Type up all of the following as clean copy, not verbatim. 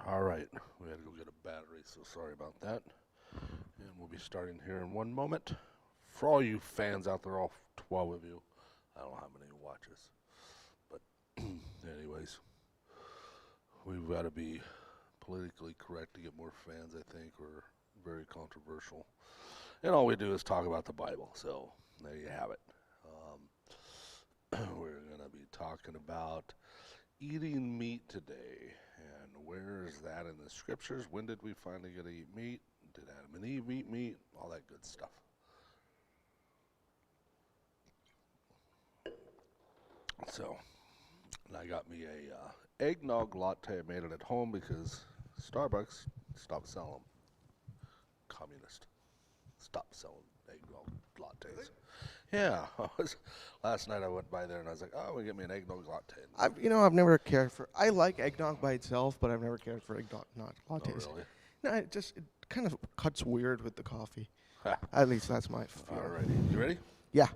All right, we had to go get a battery, so sorry about that. And we'll be starting here in one moment. For all you fans out there, all 12 of you, I don't know how many watches, but anyways, we've got to be politically correct to get more fans, I think. We're very controversial. And all we do is talk about the Bible, so there you have it. We're going to be talking about eating meat today. And where is that in the scriptures? When did we finally get to eat meat? Did Adam and Eve eat meat? All that good stuff. So, and I got me a eggnog latte. I made it at home because Starbucks stopped selling them. Communist. Stop selling eggnog lattes. Yeah, last night I went by there and I was like, oh, we get me an eggnog latte. I've never cared for. I like eggnog by itself, but I've never cared for eggnog not Oh, lattes. really? No, it kind of cuts weird with the coffee. At least that's my feel. Alrighty. You ready? Yeah,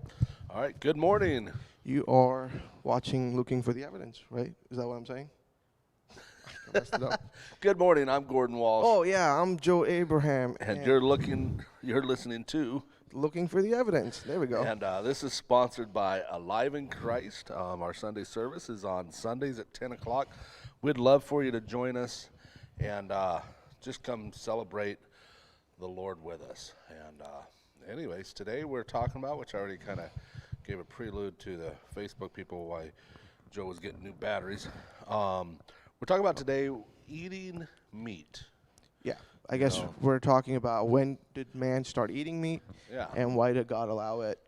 All right. Good morning. you are watching, looking for the evidence, right? Is that what I'm saying? I messed it up. Good morning. I'm Gordon Walsh. Oh yeah, I'm Joe Abraham, And you're listening to, looking for the evidence. There we go. and this is sponsored by Alive in Christ. Our Sunday service is on Sundays at 10 o'clock. We'd love for you to join us and just come celebrate the Lord with us. And anyways, today we're talking about, which I already kind of gave a prelude to the Facebook people why Joe was getting new batteries. We're talking about today eating meat. Yeah, I guess No. we're talking about when did man start eating meat, Yeah. and why did God allow it,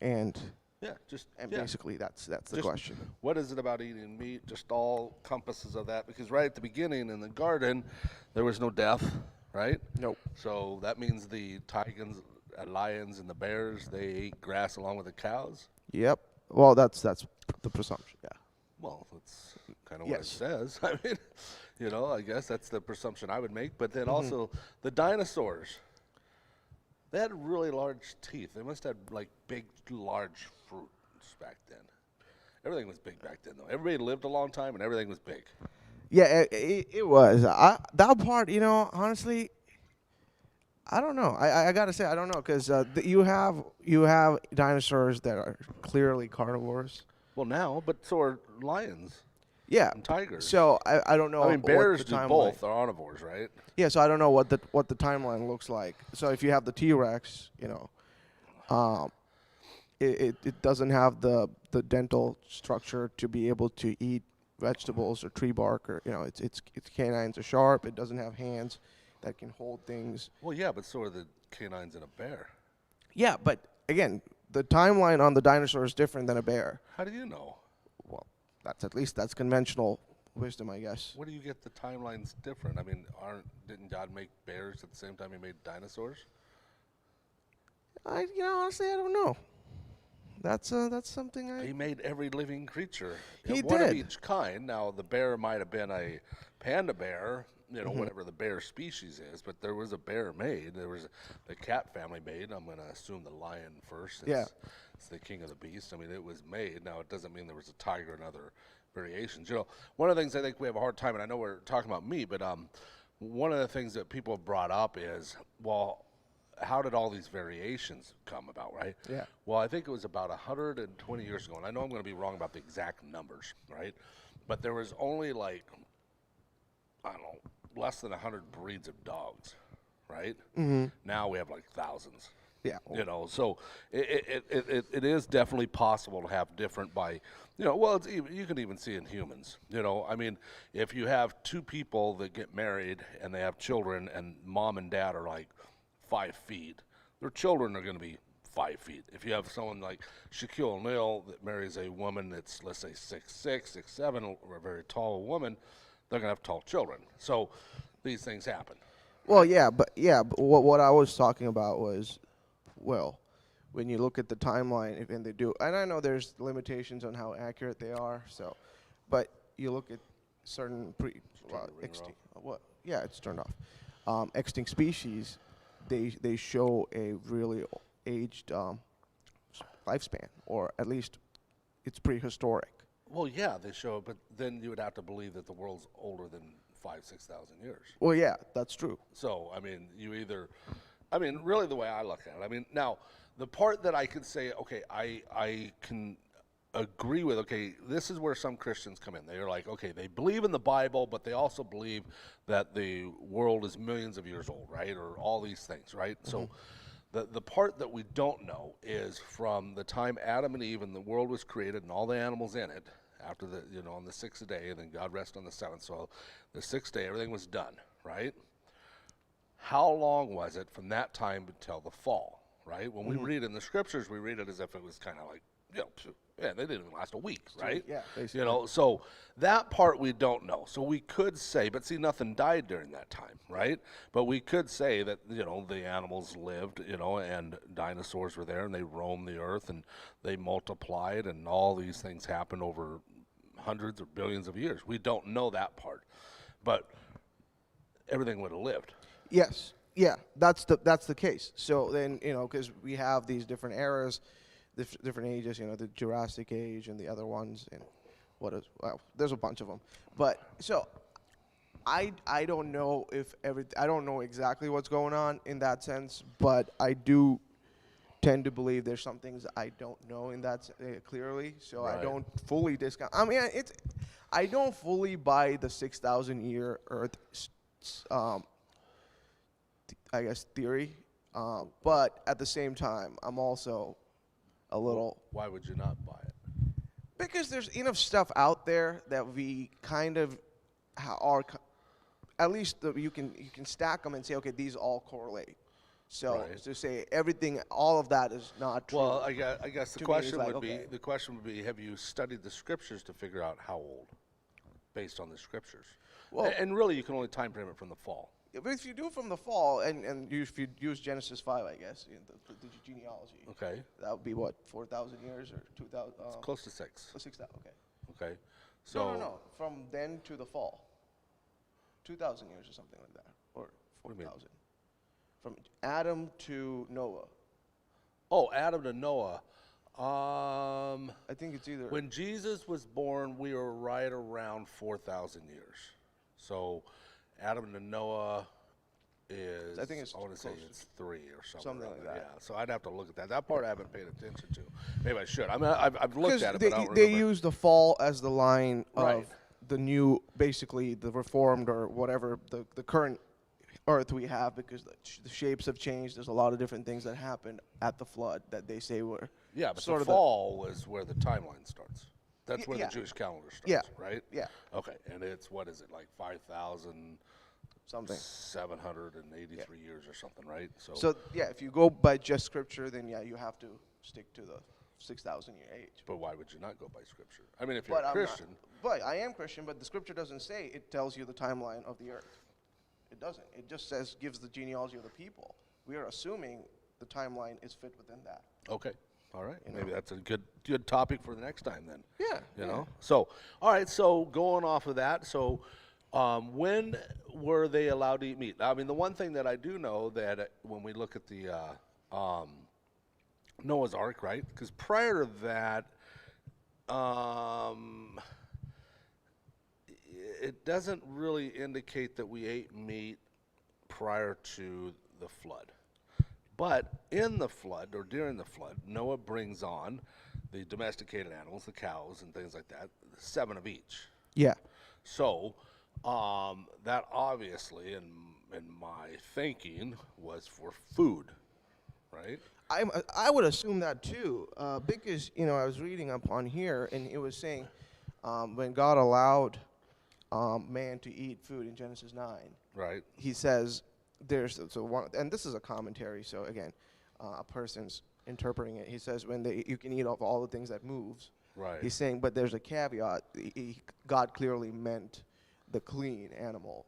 and Yeah, and yeah. basically that's the Just question. What is it about eating meat? Just all compasses of that. Because right at the beginning in the garden, there was no death, right? Nope. So that means the tigers, lions, and the bears, they ate grass along with the cows. Yep. Well, that's the presumption. Yeah. Well, that's kind of what it Yes. says. I mean, I guess that's the presumption I would make. But then Mm-hmm. also the dinosaurs, they had really large teeth. They must have like big, large fruits back then. Everything was big back then, though. Everybody lived a long time, and everything was big. Yeah, it was. That part, honestly, I don't know. I gotta say I don't know because you have dinosaurs that are clearly carnivores. Well, now, but so are lions Yeah. and tigers. So I don't know. I mean, what bears the do timeline- both. They're omnivores, right? Yeah. So I don't know what the timeline looks like. So if you have the T-Rex, it doesn't have the dental structure to be able to eat vegetables or tree bark, or its canines are sharp. It doesn't have hands that can hold things. Well, yeah, but so are the canines in a bear. Yeah, but again, the timeline on the dinosaur is different than a bear. How do you know? Well, that's conventional wisdom, I guess. Where do you get the timelines different? I mean, didn't God make bears at the same time He made dinosaurs? Honestly, I don't know. That's something He made every living creature. He One of did. each kind. Now, the bear might have been a panda bear, Mm-hmm. whatever the bear species is, but there was a bear made. There was the cat family made. I'm going to assume the lion first. Yeah. It's the king of the beast. I mean, it was made. Now, it doesn't mean there was a tiger and other variations. One of the things I think we have a hard time, and I know we're talking about meat, but one of the things that people have brought up is, well, how did all these variations come about, right? Yeah. Well, I think it was about 120 years ago, and I know I'm going to be wrong about the exact numbers, right? But there was only I don't know, less than 100 breeds of dogs, right? Mm-hmm. Now we have like thousands. Yeah. So it is definitely possible to have different well, you can even see in humans, I mean, if you have two people that get married and they have children and mom and dad are like 5 feet, their children are going to be 5 feet. If you have someone like Shaquille O'Neal that marries a woman that's, let's say, 6'6", 6'7", or a very tall woman, they're going to have tall children. So these things happen. Well, but what I was talking about was, well, when you look at the timeline, and they do, and I know there's limitations on how accurate they are. So, but you look at certain extinct. What? Yeah, it's turned off. Extinct species, they show a really aged lifespan, or at least it's prehistoric. Well, yeah, they show it, but then you would have to believe that the world's older than 6,000 years. Well, yeah, that's true. So, I mean, really the way I look at it, I mean, now, the part that I could say, okay, I can agree with, okay, this is where some Christians come in. They're like, okay, they believe in the Bible, but they also believe that the world is millions of years old, right? Or all these things, right? So, the part that we don't know is from the time Adam and Eve and the world was created and all the animals in it, after on the sixth day, and then God rested on the seventh. So the sixth day, everything was done, right? How long was it from that time until the fall, right? When we read in the scriptures, we read it as if it was kind of like, yeah, they didn't even last a week, right? Yeah, basically. So that part we don't know. So we could say, but see, nothing died during that time, right? But we could say that, the animals lived, and dinosaurs were there, and they roamed the earth, and they multiplied, and all these things happened over hundreds or billions of years. We don't know that part, but everything would have lived. Yes, yeah, that's the case. So then, because we have these different eras, different ages, the Jurassic Age and the other ones, and there's a bunch of them. But so I don't know I don't know exactly what's going on in that sense, but I do tend to believe there's some things I don't know in that clearly. So Right. I don't fully discount. I mean, I don't fully buy the 6,000 year Earth, I guess, theory. But at the same time, I'm also a little, Why would you not buy it? because there's enough stuff out there that we kind of are, at least you can stack them and say, okay, these all correlate. So Right. to say everything, all of that is not true. Well, I guess the To me, question it's like, would be okay. the question would be, have you studied the scriptures to figure out how old, based on the scriptures? Well- And really, you can only time frame it from the fall. But if you do from the fall, and if you use Genesis 5, I guess, the genealogy, Okay, that would be what, 4,000 years or 2,000? close to 6. 6,000, okay. Okay, so No. From then to the fall. 2,000 years or something like that. Or What do you mean? 4,000. From Adam to Noah. Oh, Adam to Noah. I think it's either. When Jesus was born, we were right around 4,000 years. So, Adam to Noah is. I think it's I want to say close. it's 3 or something. Something around like there. that. Yeah. So I'd have to look at that. That part I haven't paid attention to. Maybe I should. I mean, I've looked Because at it, they, but I don't they remember. use the fall as the line Right. of the new, basically the reformed or whatever, the current earth we have, because the shapes have changed. There's a lot of different things that happened at the flood that they say were Yeah, but sort the of fall was where the timeline starts. That's where yeah. the Jewish calendar starts, Yeah. right? Yeah. Okay, and it's, what is it, like 5,783 something. years or something, right? So yeah, if you go by just scripture, then yeah, you have to stick to the 6,000 year age. But why would you not go by scripture? I mean, if you're But a I'm Christian, but I am Christian, but the scripture doesn't say it tells you the timeline of the earth. It doesn't. It just says gives the genealogy of the people. We are assuming the timeline is fit within that. okay, all right. Maybe that's a good topic for the next time then. Yeah. You know? So, all right, so going off of that, so when were they allowed to eat meat? I mean, the one thing that I do know that when we look at the Noah's Ark, right? Because prior to that, it doesn't really indicate that we ate meat prior to the flood. But in the flood, or during the flood, Noah brings on the domesticated animals, the cows and things like that, 7 of each. Yeah. So that obviously, in my thinking, was for food, right? I would assume that too, because I was reading up on here, and it was saying when God allowed man to eat food in Genesis 9, Right. he says there's one, and this is a commentary. So again, a person's interpreting it. He says you can eat of all the things that moves. Right. He's saying, but there's a caveat. God clearly meant the clean animals,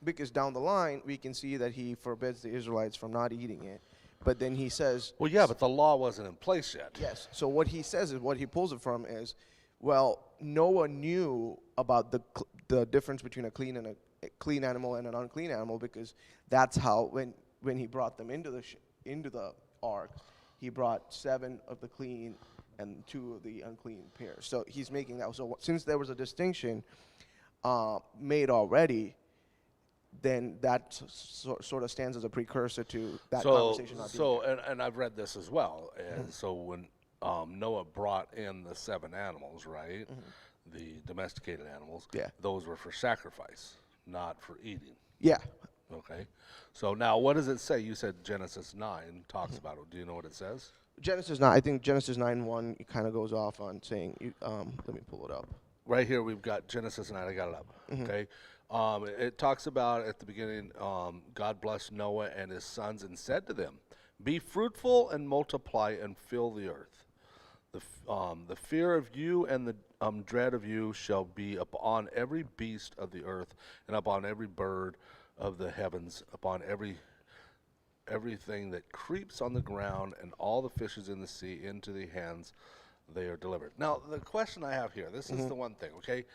because down the line we can see that he forbids the Israelites from not eating it. But then he says, Well, yeah, but the law wasn't in place yet. yes. So what he says is, what he pulls it from is, well, Noah knew about the difference between a clean animal and an unclean animal, because that's how when he brought them into the ark, he brought 7 of the clean and 2 of the unclean pairs. So he's making that. So since there was a distinction made already, then that sort of stands as a precursor to that conversation not being there. And I've read this as well. And so when Noah brought in the 7 animals, right, the domesticated animals, Yeah. those were for sacrifice, not for eating. Yeah. Okay. So now, what does it say? You said Genesis 9 talks about it. Do you know what it says? Genesis 9, I think Genesis 9:1 kind of goes off on saying, let me pull it up. Right here, we've got Genesis 9. I got it up. Okay. It talks about at the beginning, God blessed Noah and his sons and said to them, "Be fruitful and multiply and fill the earth. The fear of you and the dread of you shall be upon every beast of the earth and upon every bird of the heavens, upon everything that creeps on the ground and all the fishes in the sea. Into the hands they are delivered." Now, the question I have here, this is the one thing, okay?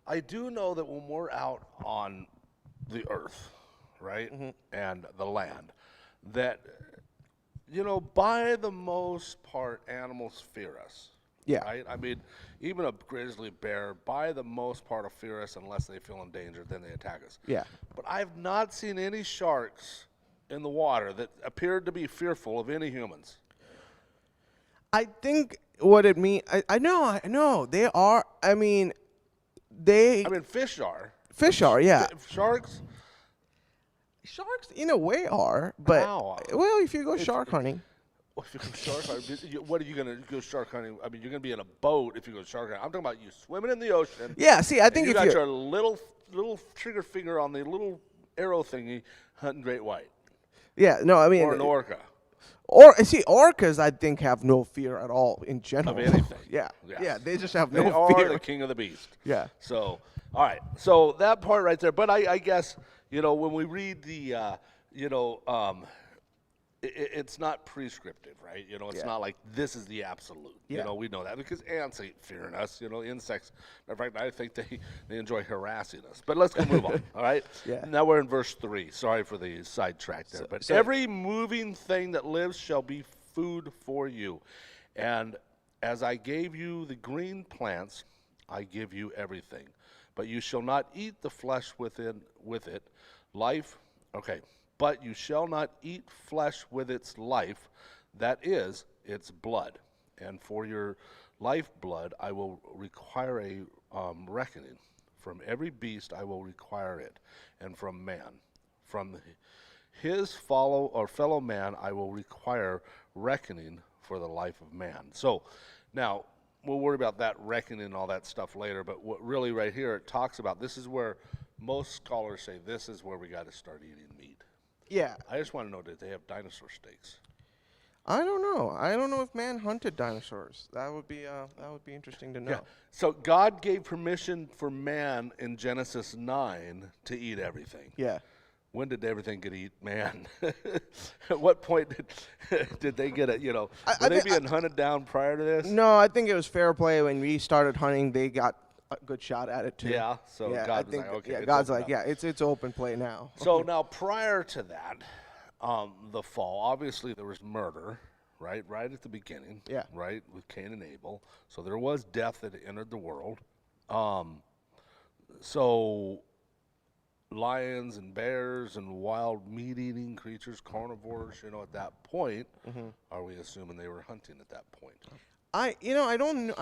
I do know that when we're out on the earth, right, and the land, that, you know, by the most part, animals fear us. Yeah. Right? I mean, even a grizzly bear, by the most part, will fear us unless they feel endangered, then they attack us. Yeah. But I've not seen any sharks in the water that appeared to be fearful of any humans. I think what it means, I know, they are, I mean, Fish are. fish are, yeah. Sharks, Sharks, in a way, are, but, How? well, if you go shark hunting. well, if you go shark hunting, what are you going to go shark hunting? I mean, you're going to be in a boat if you go shark hunting. I'm talking about you swimming in the ocean. Yeah, see, I and think you if got you your little trigger finger on the little arrow thingy hunting great white yeah, no, I mean, or an orca. or see, orcas, I think, have no fear at all in general. Of anything. Yeah, Yes. yeah, they just have They no are fear. the king of the beast. Yeah. So, all right. So that part right there. But I guess, you know, when we read the, it's not prescriptive, right? You know, it's Yeah. not like this is the absolute. Yeah. You know, we know that because ants ain't fearing us. You know, insects. In fact, I think they enjoy harassing us. But let's go move on. All right. Yeah. Now we're in verse 3. Sorry for the sidetrack there. But so- every moving thing that lives shall be food for you, and as I gave you the green plants, I give you everything. But you shall not eat the flesh with it. Life, okay. But you shall not eat flesh with its life, that is, its blood. And for your lifeblood I will require a reckoning. From every beast I will require it, and from man. From his fellow man I will require reckoning for the life of man. So, now, we'll worry about that reckoning and all that stuff later, but what really right here it talks about, this is where most scholars say this is where we got to start eating meat. Yeah, I just want to know, did they have dinosaur steaks? I don't know. I don't know if man hunted dinosaurs. That would be interesting to know. Yeah. So God gave permission for man in Genesis 9 to eat everything. Yeah. When did everything get eat, man? At what point did they get it? You know, were they being hunted down prior to this? No, I think it was fair play when we started hunting. They got a good shot at it too. Yeah. So yeah, God I was think, like, okay. yeah, it's God's open like, up. yeah, it's open play now. So now, prior to that, the fall, obviously there was murder, right? Right at the beginning. Yeah. Right, with Cain and Abel. So there was death that entered the world. So lions and bears and wild meat-eating creatures, carnivores, you know, at that point, are we assuming they were hunting at that point? I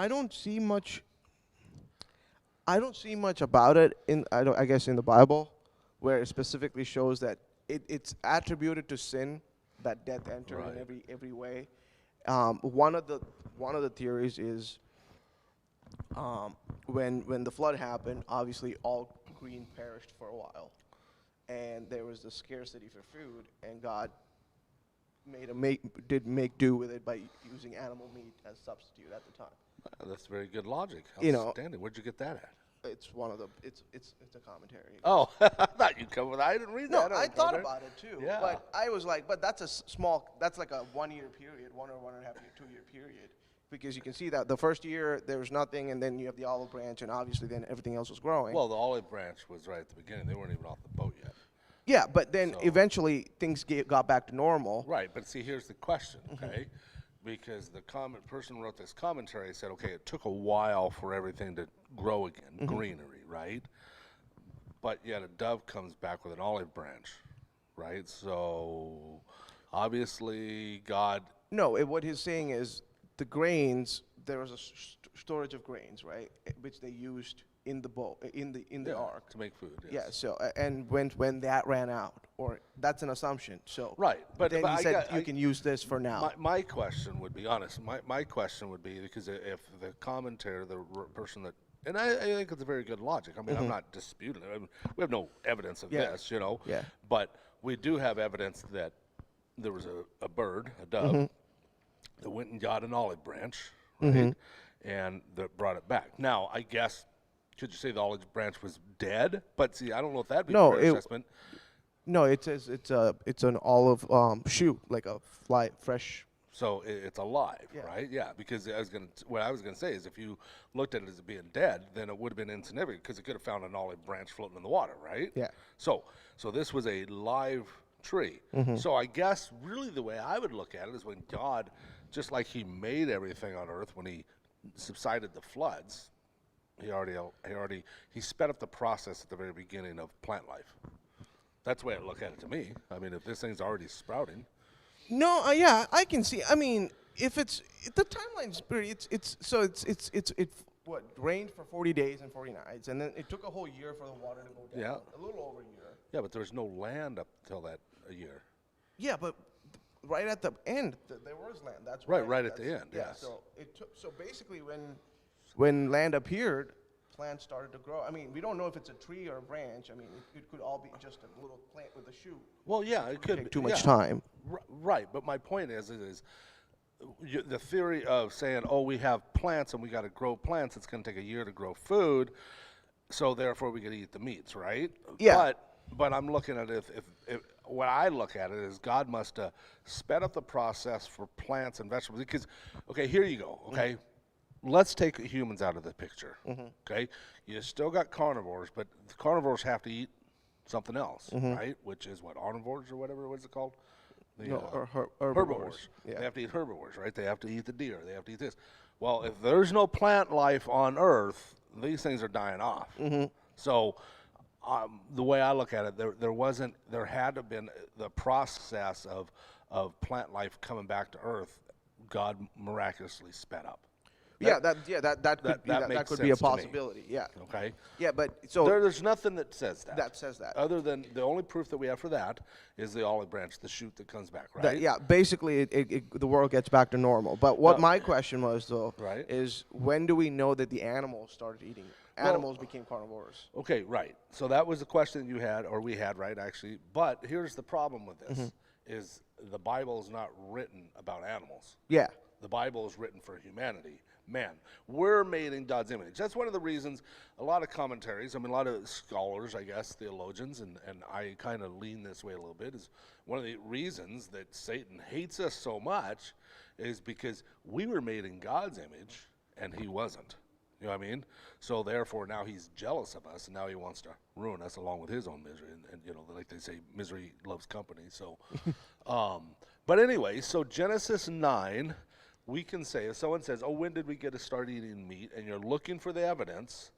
don't see much. I don't see much about it I guess in the Bible, where it specifically shows that it's attributed to sin that death entered Right. in every way. One of the theories is when the flood happened, obviously all green perished for a while, and there was the scarcity for food, and God did make do with it by using animal meat as substitute at the time. That's very good logic. You know- Outstanding. Where'd you get that at? It's one of the it's a commentary. Oh, I thought you'd come with that. I didn't read No, that. I thought about it too. Yeah. But I was like, but that's that's like a 1 year period, 1 or 1.5 year, 2 year period. Because you can see that the first year there was nothing, and then you have the olive branch, and obviously then everything else was growing. Well, the olive branch was right at the beginning. They weren't even off the boat yet. yeah, but then So- eventually things got back to normal. Right, but see, here's the question, okay? because the person who wrote this commentary said, okay, it took a while for everything to grow again, greenery, right? But yet a dove comes back with an olive branch, right? So obviously God, No, what he's saying is the grains. There was a storage of grains, right, which they used in the boat, in the ark. to make food. Yeah. Yes. So and when that ran out, or that's an assumption. So Right, but then he said you can use this for now. My question would be honest. My question would be, because if the commentator, the person that, and I think it's a very good logic. I mean, I'm not disputing it. I mean, we have no evidence of Yeah. this, you know. Yeah. But we do have evidence that there was a bird, a dove, that went and got an olive branch, right, and that brought it back. Now, I guess, could you say the olive branch was dead? But see, I don't know if that'd be No, a fair assessment. No, it says it's an olive shoot, like a fresh. So it's alive, Yeah. right? Yeah, because what I was gonna say is, if you looked at it as being dead, then it would have been insignificant, because it could have found an olive branch floating in the water, right? Yeah. So this was a live tree. So I guess really the way I would look at it is, when God, just like He made everything on earth, when He subsided the floods, He sped up the process at the very beginning of plant life. That's the way I look at it to me. I mean, if this thing's already sprouting. No, yeah, I can see. I mean, if the timeline's pretty, it what rained for 40 days and 40 nights, and then it took a whole year for the water to go down. Yeah. A little over a year. Yeah, but there was no land up till that a year. Yeah, but right at the end, there was land. That's Right at the that's- end, Yeah. yes. So basically, when land appeared, plants started to grow. I mean, we don't know if it's a tree or a branch. I mean, it could all be just a little plant with a shoot. Well, yeah, it could Take be, too much yeah. time. Right, but my point is the theory of saying, oh, we have plants and we got to grow plants. It's going to take a year to grow food, so therefore we can eat the meats, right? Yeah. But I'm looking at it. If what I look at it is, God must have sped up the process for plants and vegetables. Because, okay, here you go. Okay, let's take humans out of the picture. Okay, you still got carnivores, but the carnivores have to eat something else, right? Which is what, omnivores or whatever, what is it called? The, No, herbivores. Yeah. They have to eat herbivores, right? They have to eat the deer. They have to eat this. Well, if there's no plant life on Earth, these things are dying off. So the way I look at it, there had to have been the process of plant life coming back to Earth. God miraculously sped up. That makes could be a sense to me. possibility. Yeah. Okay. Yeah, but so There's nothing that says that. that says that. Other than the only proof that we have for that is the olive branch, the shoot that comes back, right? Yeah, basically, the world gets back to normal. But what my question was, though, Right. is when do we know that the animals started eating? Animals became carnivores. Okay, right. So that was the question you had, or we had, right, actually. But here's the problem with this, is the Bible is not written about animals. Yeah. The Bible is written for humanity, man. We're made in God's image. That's one of the reasons a lot of commentaries, I mean, a lot of scholars, I guess, theologians, and I kind of lean this way a little bit, is one of the reasons that Satan hates us so much is because we were made in God's image and he wasn't. You know what I mean? So therefore now he's jealous of us, and now he wants to ruin us along with his own misery. And you know, like they say, misery loves company. So, but anyway, so Genesis 9, we can say, if someone says, oh, when did we get to start eating meat? And you're looking for the evidence,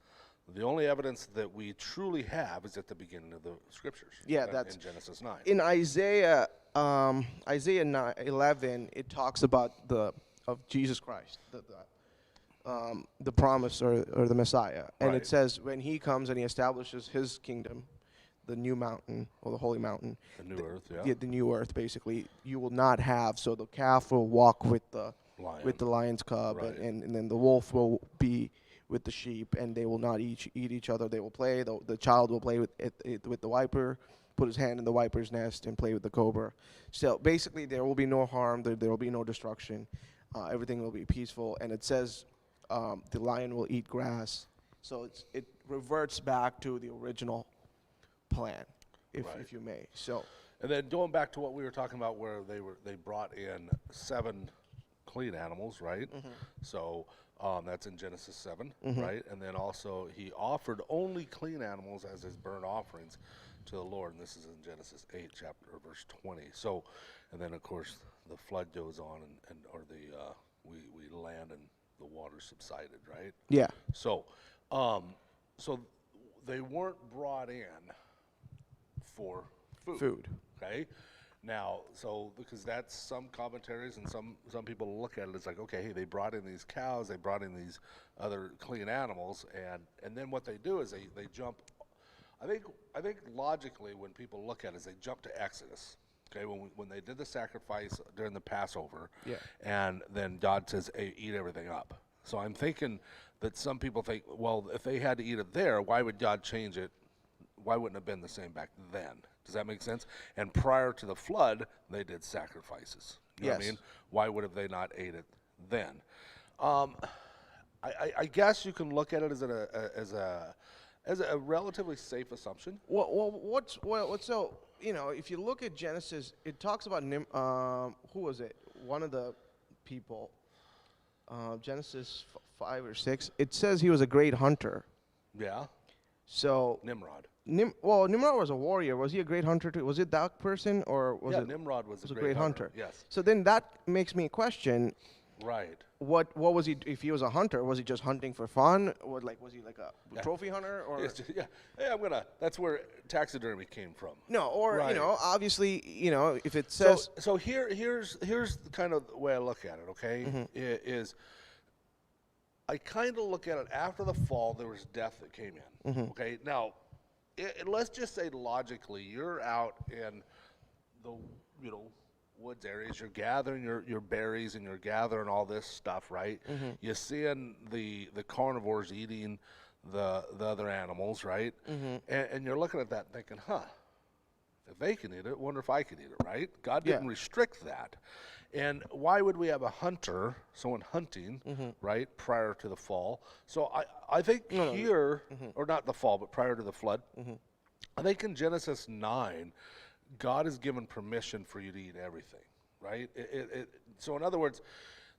the only evidence that we truly have is at the beginning of the scriptures. Yeah, in Genesis 9. In Isaiah 11, it talks about of Jesus Christ, the promise or the Messiah, and Right. it says when he comes and he establishes his kingdom, the new mountain or the holy mountain, The new earth, yeah. the new earth, basically, you will not have. So the calf will walk with the Lion. lion's cub, Right. and then the wolf will be with the sheep, and they will not eat each other. They will play. The child will play with the viper, put his hand in the viper's nest, and play with the cobra. So basically, there will be no harm. There will be no destruction. Everything will be peaceful. And it says the lion will eat grass. So it reverts back to the original plan, if Right. you may. So And then going back to what we were talking about, where they brought in 7 clean animals, right? So that's in Genesis 7, right? And then also he offered only clean animals as his burnt offerings to the Lord, and this is in Genesis 8, chapter or verse 20. So, and then of course the flood goes on and or we land and the water subsided, right? Yeah. So, so they weren't brought in for food. Food. Okay. Now, so because that's some commentaries and some people look at it as like, okay, hey, they brought in these cows, they brought in these other clean animals, and then what they do is they jump. I think logically when people look at it is they jump to Exodus. Okay, when they did the sacrifice during the Passover, Yeah. and then God says, hey, eat everything up. So I'm thinking that some people think, well, if they had to eat it there, why would God change it? Why wouldn't it have been the same back then? Does that make sense? And prior to the flood, they did sacrifices. You know what I Yes. mean? Why would have they not ate it then? I guess you can look at it as a relatively safe assumption. What's so, if you look at Genesis, it talks about who was it? One of the people, Genesis 5 or 6. It says he was a great hunter. Yeah, So Nimrod. Nimrod was a warrior. Was he a great hunter too? Was it that person or was Yeah, it Nimrod was a great hunter? Yes, So then that makes me question right. what was he? If he was a hunter, was he just hunting for fun? Or was he like a Yeah. trophy hunter? Or It's just- yeah, hey, that's where taxidermy came from. no? Or Right. obviously, if it says So here's kind of the way I look at it. Okay, Mm-hmm. Is I kind of look at it after the fall. There was death that came in. Mm-hmm. Okay, now let's just say logically, you're out in the woods areas. You're gathering your berries and you're gathering all this stuff, right? Mm-hmm. You're seeing the carnivores eating the other animals, right? Mm-hmm. And you're looking at that and thinking, huh. If they can eat it, wonder if I can eat it, right? God Yeah. didn't restrict that. And why would we have a hunter, someone hunting, right, prior to the fall? So I think here, or not the fall, but prior to the flood, I think in Genesis 9, God has given permission for you to eat everything, right? So in other words,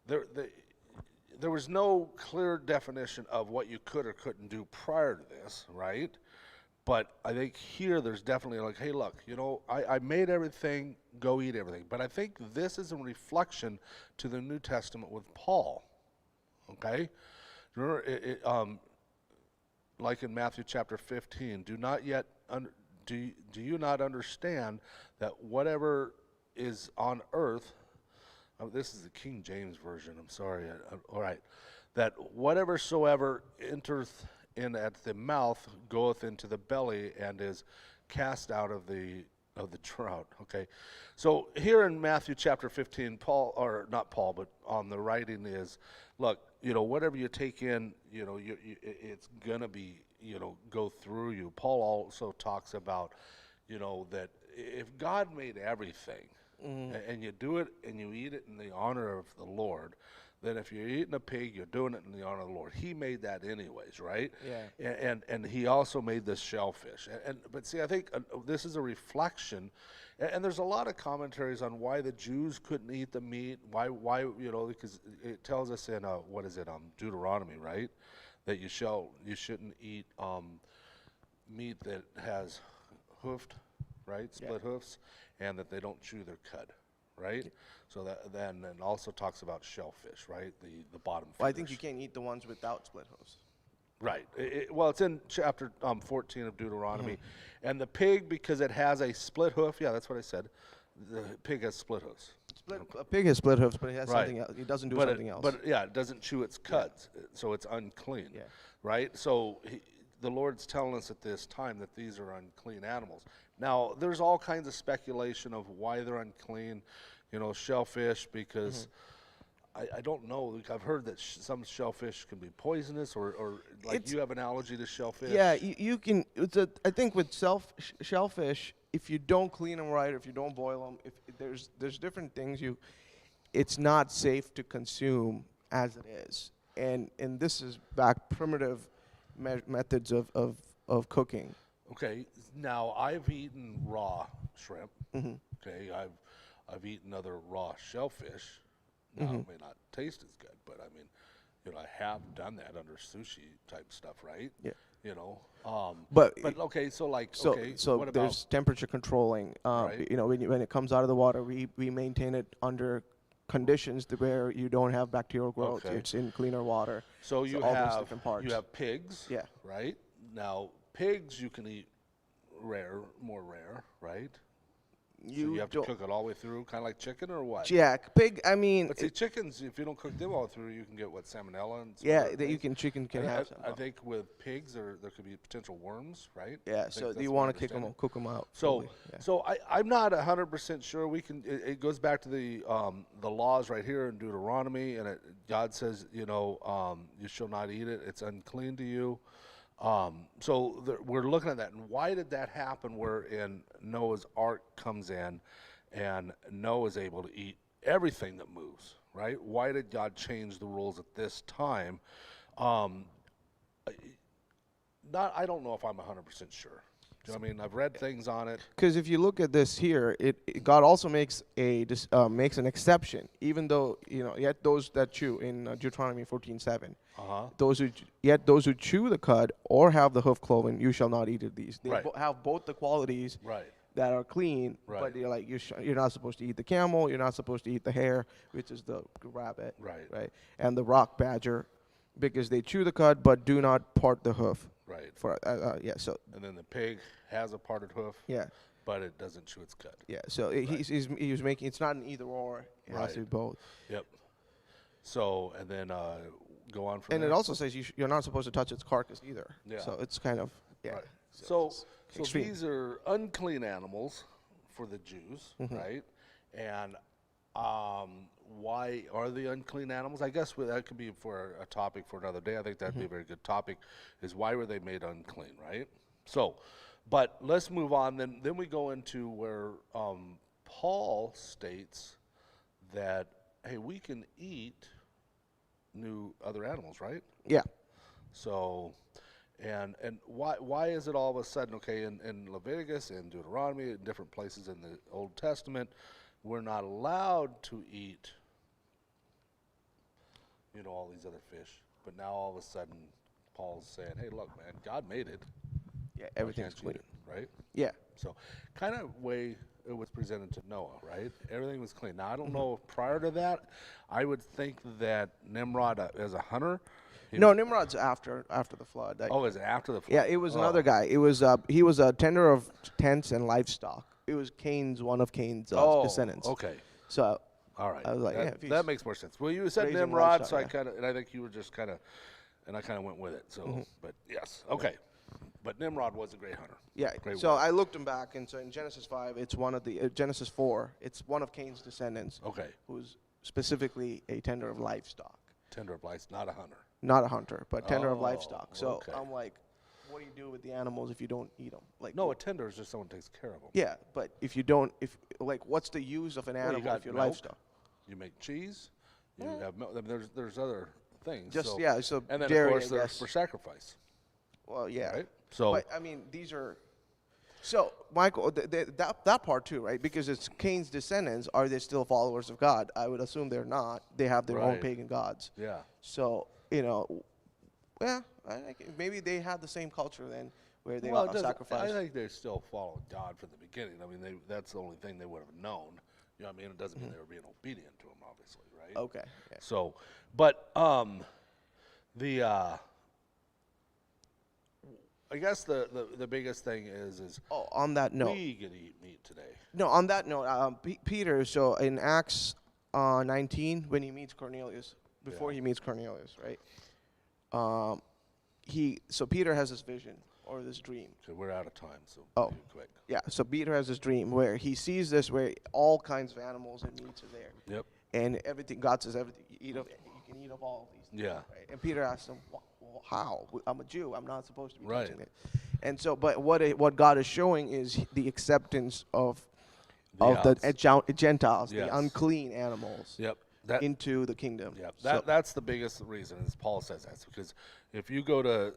there was no clear definition of what you could or couldn't do prior to this, right? But I think here there's definitely like, hey, look, I made everything, go eat everything. But I think this is a reflection to the New Testament with Paul, okay? Remember, like in Matthew chapter 15, do you not understand that whatever is on earth, this is the King James Version, I'm sorry, all right, that whatever soever entereth in at the mouth goeth into the belly and is cast out of the drought. Okay, so here in Matthew chapter 15, Paul, or not Paul, but on the writing is, look, whatever you take in, it's gonna be, go through you. Paul also talks about, that if God made everything and you do it and you eat it in the honor of the Lord, then if you're eating a pig, you're doing it in the honor of the Lord. He made that anyways, right? Yeah. And he also made this shellfish. But see, I think this is a reflection, and there's a lot of commentaries on why the Jews couldn't eat the meat. Why because it tells us in Deuteronomy, right, that you shouldn't eat meat that has hoofed, right, split hoofs, and that they don't chew their cud. Right, so that then it also talks about shellfish, right? The bottom. I think you feeders. can't eat the ones without split hooves. Right. Well, it's in chapter 14 of Deuteronomy, and the pig, because it has a split hoof. Yeah, that's what I said. The pig has split hoofs. A pig has split hooves, but it has Right. something else. It doesn't do But something else. But yeah, it doesn't chew its cuds, so it's unclean. Yeah. Right. So the Lord's telling us at this time that these are unclean animals. Now, there's all kinds of speculation of why they're unclean. Shellfish, because I don't know. I've heard that some shellfish can be poisonous, or like you have an allergy to shellfish. Yeah, you can. I think with shellfish, if you don't clean them right, or if you don't boil them, if there's different things it's not safe to consume as it is, and this is back primitive methods of cooking. Okay. Now I've eaten raw shrimp. Okay. I've eaten other raw shellfish. Now it may not taste as good, but I mean, You know, I have done that under sushi type stuff, right? Yeah. You know, But okay, so like, so okay, so what there's about, temperature controlling. Right. You know, when it comes out of the water, we maintain it under conditions where you don't have bacterial growth. Okay. It's in cleaner water. so you all those have, different parts. you have pigs, Yeah. right? Now, pigs you can eat more rare, right? So you have to don't. cook it all the way through, kind of like chicken or what? Yeah, pig. I mean, But see, chickens, if you don't cook them all through, you can get what, salmonella and some yeah, other that you things? can chicken can And have some. I think with pigs, there could be potential worms, right? I Yeah, think so that's you my want to understanding. cook them out. So, fully, yeah. so I'm not 100% sure. It goes back to the laws right here in Deuteronomy, and God says, you know, you shall not eat it. It's unclean to you. We're looking at that, and why did that happen? Where in Noah's Ark comes in, and Noah is able to eat everything that moves. Right? Why did God change the rules at this time? I don't know if I'm 100% sure. Do you know what I mean? I've read things on it. Because if you look at this here, God also makes makes an exception, even though yet those that chew in Deuteronomy 14:7. Yet those who chew the cud or have the hoof cloven, you shall not eat of these. They Right. have both the qualities Right. that are clean, Right. but you're not supposed to eat the camel, you're not supposed to eat the hare, which is the rabbit, Right. and the rock badger, because they chew the cud but do not part the hoof. Right. So And then the pig has a parted hoof, yeah. but it doesn't chew its cud. Yeah, so he was making, it's not an either or, it has to be Right. both. Yep. So, and then go on from And there. it also says you're not supposed to touch its carcass either. Yeah. So it's kind of, yeah. Right. So it's extreme. these are unclean animals for the Jews, Mm-hmm. right? And why are they unclean animals? I guess that could be for a topic for another day. I think that'd be a Mm-hmm. very good topic, is why were they made unclean, right? So, but let's move on. Then we go into where Paul states that, hey, we can eat other animals, right? Yeah. So, and why is it all of a sudden, okay, in Leviticus and Deuteronomy and different places in the Old Testament, we're not allowed to eat, all these other fish, but now all of a sudden Paul's saying, hey, look, man, God made it. Yeah, Why everything's can't you eat clean. it, right? Yeah. So, kind of way it was presented to Noah, right? Everything was clean. Now, I don't know if prior to that, I would think that Nimrod, as a hunter, No, Nimrod's after the flood. is it after the flood? Yeah, it was another guy. It was he was a tender of tents and livestock. It was one of Cain's descendants. Okay. So All right. I was like, that, yeah, if he's that makes more sense. Well, you said raising Nimrod, livestock, so yeah. I think you were just kind of, and I kind of went with it. So, Mm-hmm. but yes, okay. But Nimrod was a great hunter. Yeah. Great So warrior. I looked him back, and so in Genesis 5, it's one of the Genesis 4, it's one of Cain's descendants. Okay. Who's specifically a tender of livestock, Tender of lice, not a hunter. not a hunter, but tender of Oh, livestock. So okay. I'm like, what do you do with the animals if you don't eat them? Like, No, a tender is just someone who takes care of them. yeah, but if you don't, what's the use of an you animal got if you're milk. livestock? You make cheese. You have milk. I mean, there's other things. Just so, yeah, so And then dairy, of course I there's guess. for sacrifice, Well, yeah. right? So But I mean, these are. So Michael, that part too, right? Because it's Cain's descendants. Are they still followers of God? I would assume they're not. They have their own Right. pagan gods. yeah. So yeah, maybe they had the same culture then, where they Well, it doesn't- sacrifice. I think they still followed God from the beginning. I mean, that's the only thing they would have known. You know what I mean? It doesn't mean they were being obedient to him, obviously, right? Okay. Yeah. So, but I guess the biggest thing is Oh, on that note. we get to eat meat today. No, on that note, Peter. So in Acts 19, when he meets Cornelius, before Yeah. he meets Cornelius, right? So Peter has this vision or this dream. So we're out of time, so Oh. do quick. Yeah. So Peter has this dream where he sees this, where all kinds of animals and meats are there, Yep. and everything. God says everything. You can eat of all of these things. Yeah. Right? And Peter asks him, well, how? I'm a Jew. I'm not supposed to be Right. touching it. And so, but what God is showing is the acceptance of The Gentiles, Yes. the unclean animals, Yep. That into the kingdom. Yeah, So- that's the biggest reason, as Paul says that, because if you go to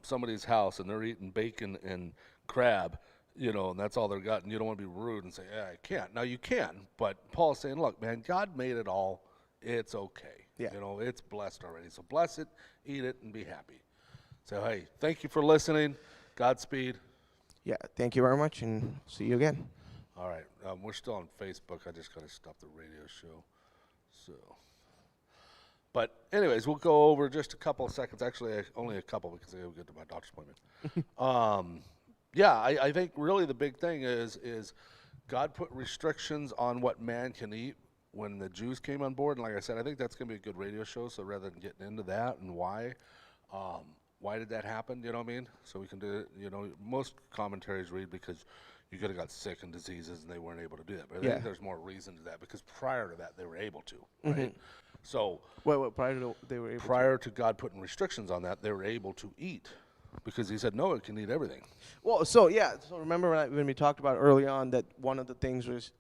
somebody's house and they're eating bacon and crab, and that's all they're got, and you don't want to be rude and say, yeah, I can't. Now you can, but Paul's saying, look, man, God made it all. It's okay. Yeah. You know, it's blessed already. So bless it, eat it, and be happy. So, hey, thank you for listening. Godspeed. Yeah. Thank you very much, and see you again. All right. We're still on Facebook. I just got to stop the radio show. So, but anyways, we'll go over just a couple of seconds. Actually, only a couple because I got to get to my doctor's appointment. Yeah, I think really the big thing is God put restrictions on what man can eat when the Jews came on board. And like I said, I think that's going to be a good radio show. So rather than getting into that and why did that happen? You know what I mean? So we can do it. You know, most commentaries read because you could have got sick and diseases and they weren't able to do that. But I Yeah. think there's more reason to that because prior to that they were able to, right? So Wait, prior to they were able prior to God putting restrictions on that, they were able to eat because He said Noah can eat everything. Well, so yeah, so remember when we talked about early on that one of the things was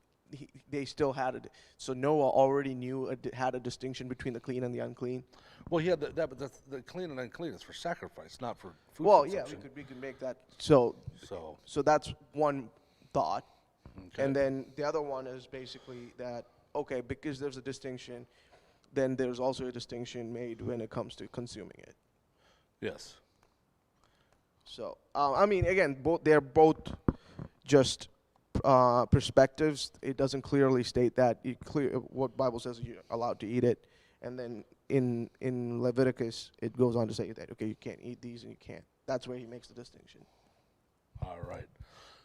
they still had it. So Noah already knew had a distinction between the clean and the unclean. Well, he had but the clean and unclean is for sacrifice, not for food Well, yeah, consumption. we could make that. So So that's one thought, okay. and then the other one is basically that okay, because there's a distinction, then there's also a distinction made when it comes to consuming it. Yes. So I mean, again, they're both just perspectives. It doesn't clearly state that. What Bible says you're allowed to eat it, and then in Leviticus it goes on to say that okay, you can't eat these and you can't. That's where he makes the distinction. All right.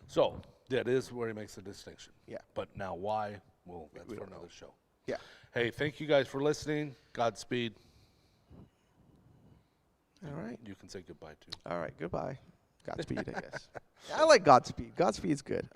So that is where He makes the distinction. Yeah. But now why? Well, that's We for don't another show. Yeah. Hey, thank you guys for listening. Godspeed. All right. You can say goodbye too. All right. Goodbye. Godspeed, I guess. I like Godspeed. Godspeed's good.